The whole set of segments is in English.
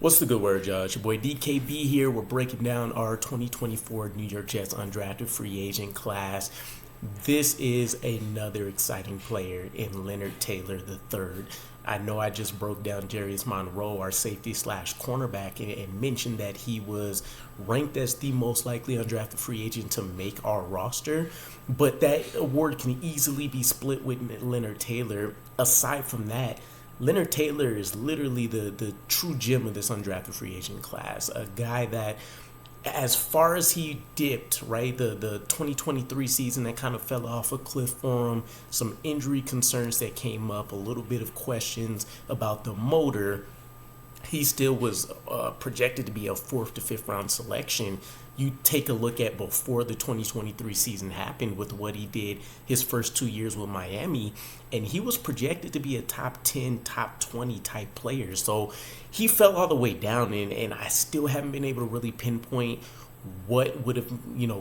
What's the good word, y'all? It's your boy DKB here. We're breaking down our 2024 New York Jets undrafted free agent class. This is another exciting player in Leonard Taylor III. I know I just broke down Jarius Monroe, our safety slash cornerback, and mentioned that he was ranked as the most likely undrafted free agent to make our roster. But that award can easily be split with Leonard Taylor. Aside from that, Leonard Taylor is literally the true gem of this undrafted free agent class. A guy that, as far as he dipped, right, the 2023 season that kind of fell off a cliff for him, some injury concerns that came up, a little bit of questions about the motor, he still was projected to be a 4th to 5th round selection. You take a look at before the 2023 season happened with what he did his first 2 years with Miami, and he was projected to be a top 10, top 20 type player. So he fell all the way down, and I still haven't been able to really pinpoint what would have,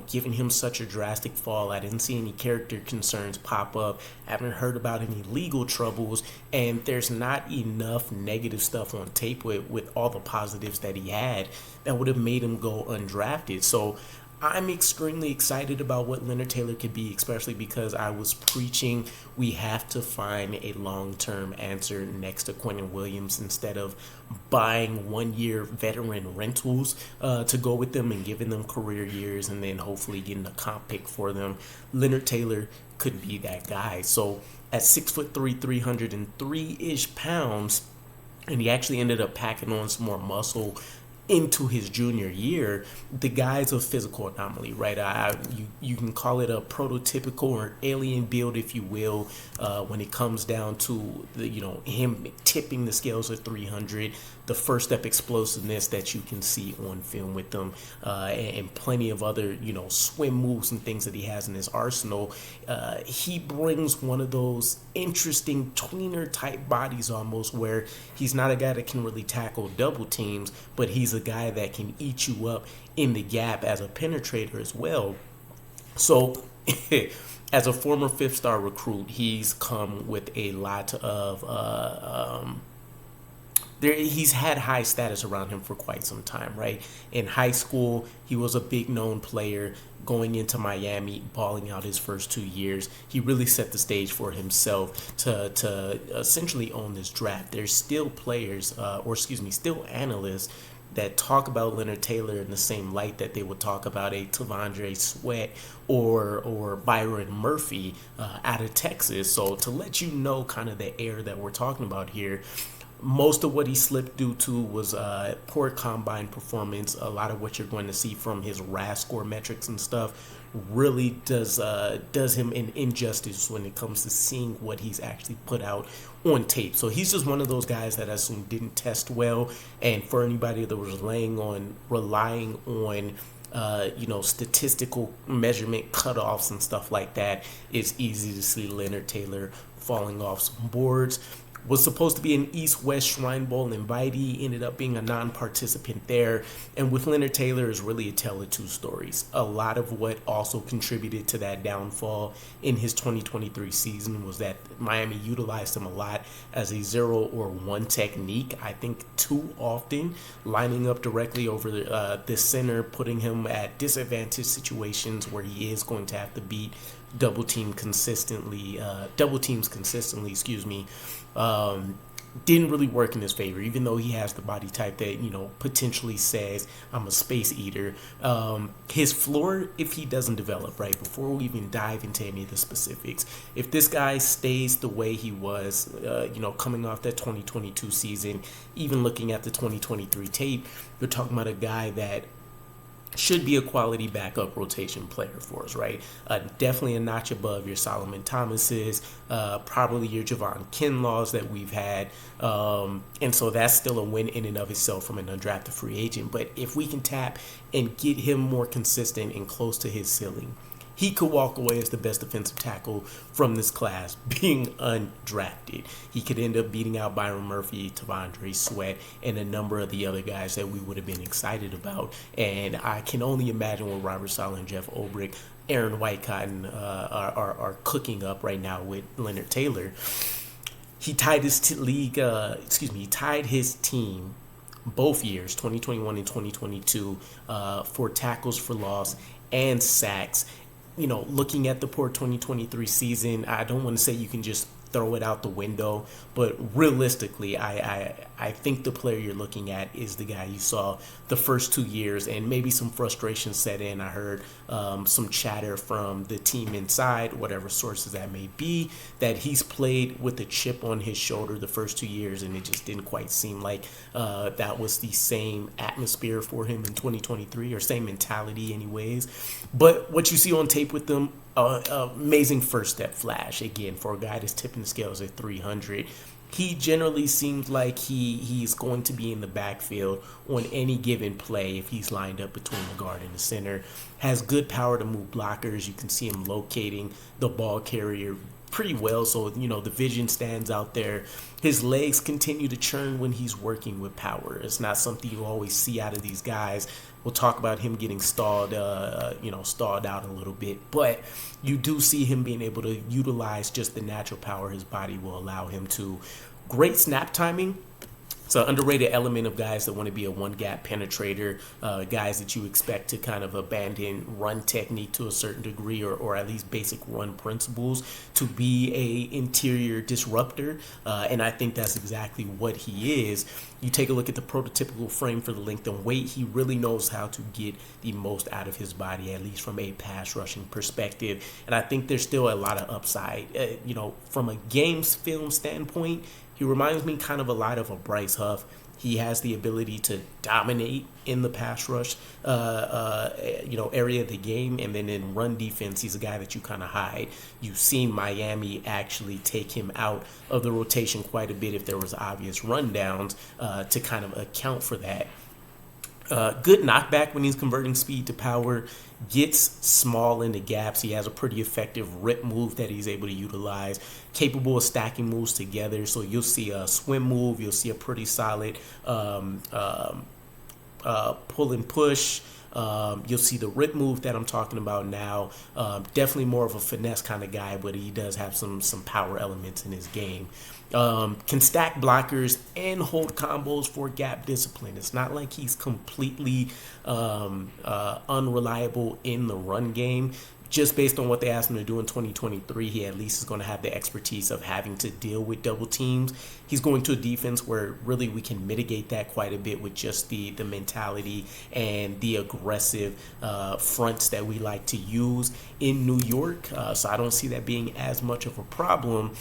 given him such a drastic fall. I didn't see any character concerns pop up. I haven't heard about any legal troubles, and there's not enough negative stuff on tape with all the positives that he had that would have made him go undrafted. So I'm extremely excited about what Leonard Taylor could be, especially because I was preaching we have to find a long-term answer next to Quentin Williams instead of buying one-year veteran rentals to go with them and giving them career years and then hopefully getting a comp pick for them. Leonard Taylor could be that guy. So at 6'3", 303-ish pounds, and he actually ended up packing on some more muscle into his junior year, the guy's a physical anomaly, right? You can call it a prototypical or alien build, if you will, when it comes down to him tipping the scales at 300, the first step explosiveness that you can see on film with them, and plenty of other swim moves and things that he has in his arsenal. He brings one of those interesting tweener type bodies almost, where he's not a guy that can really tackle double teams, but he's a guy that can eat you up in the gap as a penetrator as well. So as a former 5-star recruit, he's come with a lot of he's had high status around him for quite some time, right? In high school, he was a big known player. Going into Miami, balling out his first 2 years, he really set the stage for himself to essentially own this draft. There's still players, still analysts that talk about Leonard Taylor in the same light that they would talk about a T'Vondre Sweat or Byron Murphy out of Texas. So to let you know kind of the air that we're talking about here, most of what he slipped due to was poor combine performance. A lot of what you're going to see from his RAS score metrics and stuff really does him an injustice when it comes to seeing what he's actually put out on tape. So he's just one of those guys that I assume didn't test well. And for anybody that was relying on statistical measurement cutoffs and stuff like that, it's easy to see Leonard Taylor falling off some boards. Was supposed to be an East-West Shrine Bowl invitee, ended up being a non-participant there. And with Leonard Taylor is really a tale of two stories. A lot of what also contributed to that downfall in his 2023 season was that Miami utilized him a lot as a 0 or 1 technique. I think too often, lining up directly over the center, putting him at disadvantaged situations where he is going to have to beat double teams consistently, didn't really work in his favor, even though he has the body type that, potentially says I'm a space eater. His floor, if he doesn't develop, right, before we even dive into any of the specifics, if this guy stays the way he was, coming off that 2022 season, even looking at the 2023 tape, you're talking about a guy that should be a quality backup rotation player for us, right? Definitely a notch above your Solomon Thomases, probably your Javon Kinlaws that we've had. And so that's still a win in and of itself from an undrafted free agent. But if we can tap and get him more consistent and close to his ceiling, he could walk away as the best defensive tackle from this class being undrafted. He could end up beating out Byron Murphy, T'Vondre Sweat, and a number of the other guys that we would have been excited about. And I can only imagine what Robert Saleh and Jeff Ulbrich, Aaron Whitecotton are cooking up right now with Leonard Taylor. He tied his team both years, 2021 and 2022, for tackles for loss and sacks. Looking at the poor 2023 season, I don't want to say you can just throw it out the window, but realistically, I think the player you're looking at is the guy you saw the first 2 years, and maybe some frustration set in. I heard some chatter from the team inside, whatever sources that may be, that he's played with a chip on his shoulder the first 2 years, and it just didn't quite seem like that was the same atmosphere for him in 2023, or same mentality anyways. But what you see on tape with them, amazing first step flash. Again, for a guy that's tipping the scales at 300, he generally seems like he's going to be in the backfield on any given play if he's lined up between the guard and the center. Has good power to move blockers. You can see him locating the ball carrier pretty well, so the vision stands out there. His legs continue to churn when he's working with power. It's not something you always see out of these guys. We'll talk about him getting stalled out a little bit, but you do see him being able to utilize just the natural power his body will allow him to. Great snap timing. It's an underrated element of guys that want to be a one-gap penetrator, guys that you expect to kind of abandon run technique to a certain degree, or at least basic run principles, to be a interior disruptor, and I think that's exactly what he is. You take a look at the prototypical frame for the length and weight, he really knows how to get the most out of his body, at least from a pass rushing perspective, and I think there's still a lot of upside. From a games film standpoint, he reminds me kind of a lot of a Bryce Huff. He has the ability to dominate in the pass rush, area of the game, and then in run defense, he's a guy that you kind of hide. You've seen Miami actually take him out of the rotation quite a bit if there was obvious rundowns to kind of account for that. Good knockback when he's converting speed to power. Gets small in the gaps. He has a pretty effective rip move that he's able to utilize. Capable of stacking moves together. So you'll see a swim move. You'll see a pretty solid pull and push. You'll see the rip move that I'm talking about now. Definitely more of a finesse kind of guy, but he does have some power elements in his game. Can stack blockers and hold combos for gap discipline. It's not like he's completely unreliable in the run game. Just based on what they asked him to do in 2023, he at least is going to have the expertise of having to deal with double teams. He's going to a defense where really we can mitigate that quite a bit with just the mentality and the aggressive fronts that we like to use in New York. So I don't see that being as much of a problem.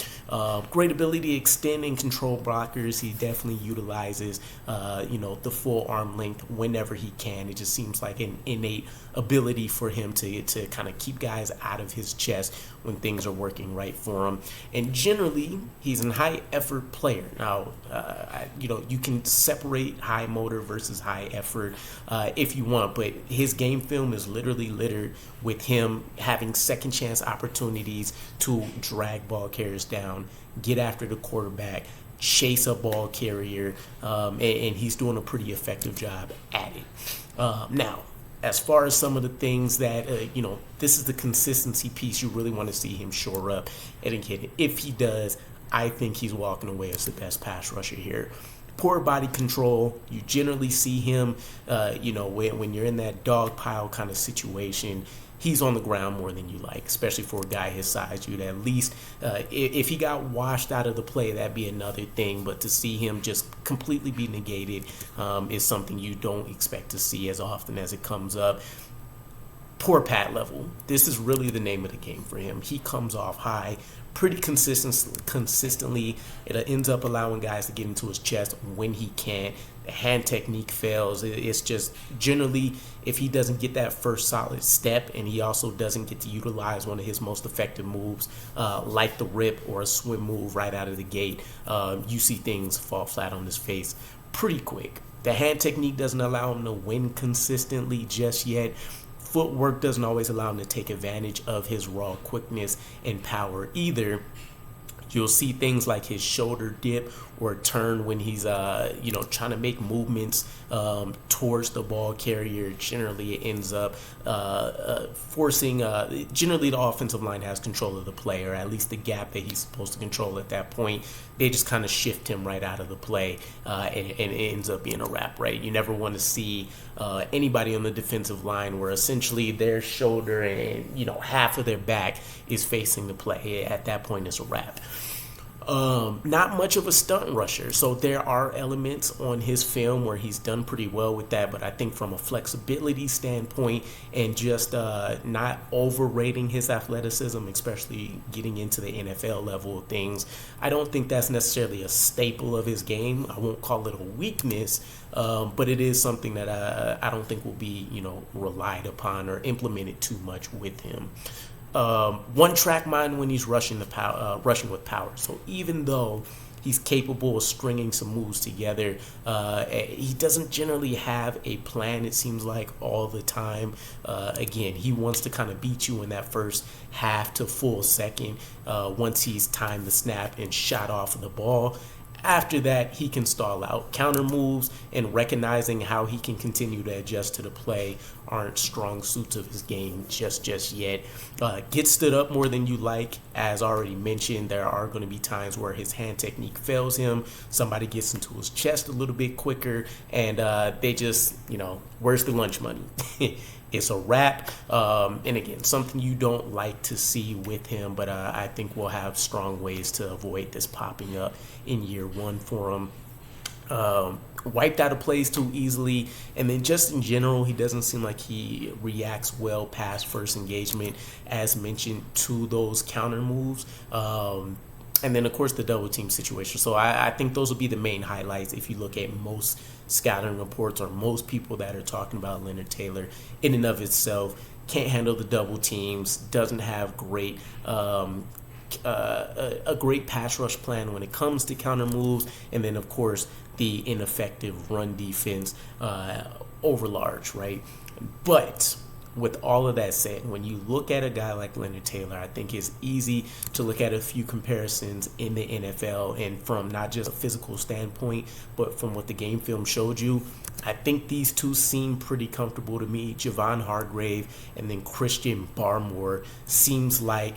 Great ability to extend and control blockers. He definitely utilizes, the full arm length whenever he can. It just seems like an innate ability for him to kind of keep guys out of his chest when things are working right for him. And generally, he's a high effort player. Now, you can separate high motor versus high effort if you want, but his game film is literally littered with him having second chance opportunities to drag ball carriers down, get after the quarterback, chase a ball carrier, and he's doing a pretty effective job at it. Now, as far as some of the things that, this is the consistency piece you really want to see him shore up. And again, if he does, I think he's walking away as the best pass rusher here. Poor body control. You generally see him, when you're in that dog pile kind of situation, he's on the ground more than you like, especially for a guy his size. You'd at least, if he got washed out of the play, that'd be another thing. But to see him just completely be negated is something you don't expect to see as often as it comes up. Poor pad level. This is really the name of the game for him. He comes off high pretty consistently. It ends up allowing guys to get into his chest when he can. The hand technique fails. It's just generally, if he doesn't get that first solid step, and he also doesn't get to utilize one of his most effective moves, like the rip or a swim move right out of the gate, you see things fall flat on his face pretty quick. The hand technique doesn't allow him to win consistently just yet. Footwork doesn't always allow him to take advantage of his raw quickness and power either. You'll see things like his shoulder dip or turn when he's trying to make movements towards the ball carrier. Generally, it ends up forcing. Generally, the offensive line has control of the play, or at least the gap that he's supposed to control at that point. They just kind of shift him right out of the play, and it ends up being a wrap. Right? You never want to see anybody on the defensive line where essentially their shoulder and half of their back is facing the play. At that point, it's a wrap. Not much of a stunt rusher, so there are elements on his film where he's done pretty well with that, but I think from a flexibility standpoint and just not overrating his athleticism, especially getting into the NFL level of things, I don't think that's necessarily a staple of his game. I won't call it a weakness, but it is something that I don't think will be relied upon or implemented too much with him. One track mind when he's rushing with power. So even though he's capable of stringing some moves together, he doesn't generally have a plan, it seems like, all the time. Again, he wants to kind of beat you in that first half to full second once he's timed the snap and shot off of the ball. After that, he can stall out. Counter moves and recognizing how he can continue to adjust to the play aren't strong suits of his game just yet. Gets stood up more than you like. As already mentioned, there are going to be times where his hand technique fails him. Somebody gets into his chest a little bit quicker, and they just, where's the lunch money? It's a wrap, and again, something you don't like to see with him, but I think we'll have strong ways to avoid this popping up in year one for him. Wiped out of plays too easily, and then just in general, he doesn't seem like he reacts well past first engagement, as mentioned, to those counter moves. And then, of course, the double team situation. So I think those will be the main highlights if you look at most scouting reports or most people that are talking about Leonard Taylor in and of itself. Can't handle the double teams, doesn't have a great pass rush plan when it comes to counter moves, and then, of course, the ineffective run defense over large, right? But with all of that said, when you look at a guy like Leonard Taylor, I think it's easy to look at a few comparisons in the NFL, and from not just a physical standpoint, but from what the game film showed you, I think these two seem pretty comfortable to me. Javon Hargrave and then Christian Barmore seems like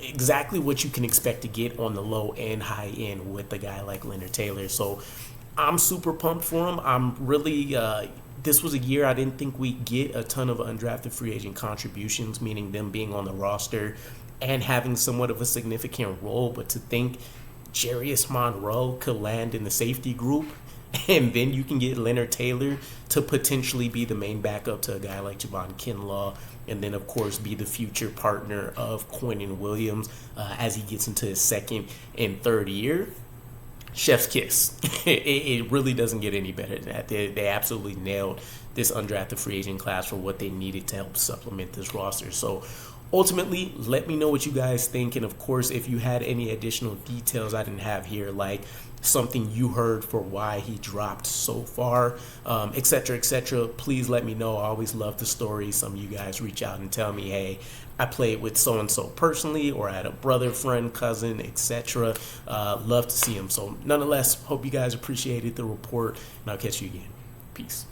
exactly what you can expect to get on the low and high end with a guy like Leonard Taylor. So I'm super pumped for him. I'm really this was a year I didn't think we'd get a ton of undrafted free agent contributions, meaning them being on the roster and having somewhat of a significant role. But to think Jarius Monroe could land in the safety group, and then you can get Leonard Taylor to potentially be the main backup to a guy like Javon Kinlaw, and then, of course, be the future partner of Quinnen Williams as he gets into his second and third year. Chef's kiss. It really doesn't get any better than that. They absolutely nailed this undrafted free agent class for what they needed to help supplement this roster. So ultimately, let me know what you guys think. And of course, if you had any additional details I didn't have here, like something you heard for why he dropped so far, etc., please let me know. I always love the story. Some of you guys reach out and tell me, hey, I played with so-and-so personally, or I had a brother, friend, cousin, etc. Love to see him. So nonetheless, hope you guys appreciated the report, and I'll catch you again. Peace.